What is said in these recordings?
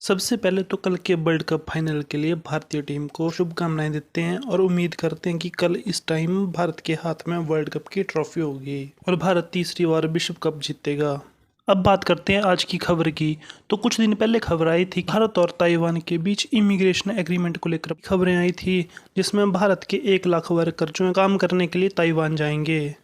सबसे पहले तो कल के वर्ल्ड कप फाइनल के लिए भारतीय टीम को शुभकामनाएं देते हैं और उम्मीद करते हैं कि कल इस टाइम भारत के हाथ में वर्ल्ड कप की ट्रॉफी होगी और भारत तीसरी बार विश्व कप जीतेगा। अब बात करते हैं आज की खबर की। तो कुछ दिन पहले खबर आई थी भारत और ताइवान के बीच इमिग्रेशन एग्रीमेंट को लेकर खबरें आई थी, जिसमें भारत के 1 लाख वर्कर जो है काम करने के लिए ताइवान जाएंगे।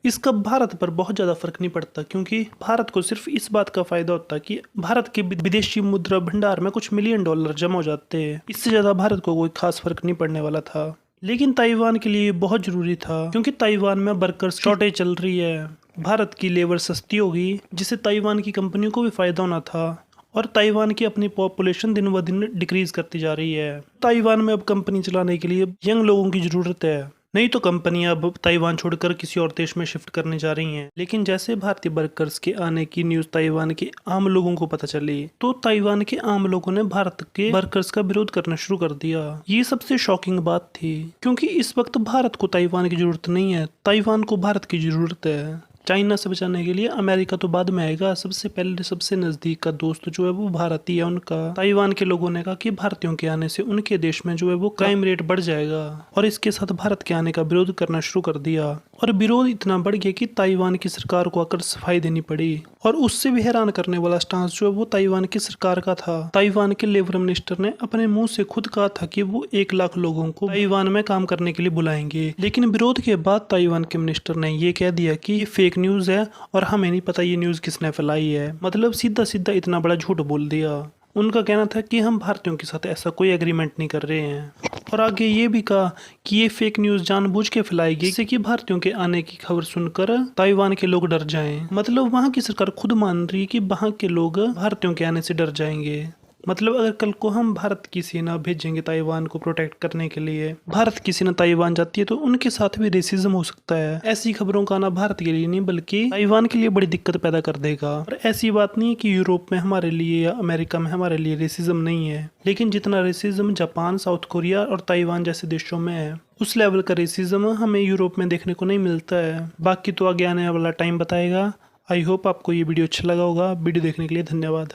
इसका भारत पर बहुत ज़्यादा फर्क नहीं पड़ता, क्योंकि भारत को सिर्फ इस बात का फायदा होता है कि भारत के विदेशी मुद्रा भंडार में कुछ मिलियन डॉलर जमा हो जाते हैं। इससे ज़्यादा भारत को कोई खास फर्क नहीं पड़ने वाला था, लेकिन ताइवान के लिए बहुत ज़रूरी था, क्योंकि ताइवान में वर्कर्स शॉर्टेज चल रही है। भारत की लेबर सस्ती होगी, जिससे ताइवान की कंपनियों को भी फायदा होना था। और ताइवान की अपनी पॉपुलेशन दिन ब दिन डिक्रीज करती जा रही है। ताइवान में अब कंपनी चलाने के लिए यंग लोगों की ज़रूरत है, नहीं तो कंपनियां अब ताइवान छोड़कर किसी और देश में शिफ्ट करने जा रही हैं। लेकिन जैसे भारतीय वर्कर्स के आने की न्यूज़ ताइवान के आम लोगों को पता चली, तो ताइवान के आम लोगों ने भारत के वर्कर्स का विरोध करना शुरू कर दिया। ये सबसे शॉकिंग बात थी, क्योंकि इस वक्त भारत को ताइवान की जरूरत नहीं है, ताइवान को भारत की जरूरत है। चाइना से बचाने के लिए अमेरिका तो बाद में आएगा, सबसे पहले सबसे नजदीक का दोस्त जो है वो भारत ही है उनका। ताइवान के लोगों ने कहा कि भारतीयों के आने से उनके देश में जो है वो क्राइम रेट बढ़ जाएगा, और इसके साथ भारत के आने का विरोध करना शुरू कर दिया। और विरोध इतना बढ़ गया कि ताइवान की सरकार को आकर सफाई देनी पड़ी। और उससे भी हैरान करने वाला स्टांस जो है वो ताइवान की सरकार का था। ताइवान के लेबर मिनिस्टर ने अपने मुंह से खुद कहा था कि वो 1 लाख लोगों को ताइवान में काम करने के लिए बुलाएंगे, लेकिन विरोध के बाद ताइवान के मिनिस्टर ने ये कह दिया कि ये फेक न्यूज़ है और हमें नहीं पता ये न्यूज़ किसने फैलाई है। मतलब सीधा सीधा इतना बड़ा झूठ बोल दिया। उनका कहना था कि हम भारतीयों के साथ ऐसा कोई एग्रीमेंट नहीं कर रहे हैं। और आगे ये भी कहा कि ये फेक न्यूज़ जानबूझ के फैलाई गई, जिससे कि भारतीयों के आने की खबर सुनकर ताइवान के लोग डर जाएं। मतलब वहाँ की सरकार खुद मान रही है कि वहाँ के लोग भारतीयों के आने से डर जाएंगे। मतलब अगर कल को हम भारत की सेना भेजेंगे ताइवान को प्रोटेक्ट करने के लिए, भारत की सेना ताइवान जाती है, तो उनके साथ भी रेसिज्म हो सकता है। ऐसी खबरों का आना भारत के लिए नहीं बल्कि ताइवान के लिए बड़ी दिक्कत पैदा कर देगा। और ऐसी बात नहीं है कि यूरोप में हमारे लिए या अमेरिका में हमारे लिए रेसिज्म नहीं है, लेकिन जितना रेसिज्म जापान, साउथ कोरिया और ताइवान जैसे देशों में है, उस लेवल का रेसिज्म हमें यूरोप में देखने को नहीं मिलता है। बाकी तो आगे आने वाला टाइम बताएगा। आई होप आपको ये वीडियो अच्छा लगा होगा। वीडियो देखने के लिए धन्यवाद।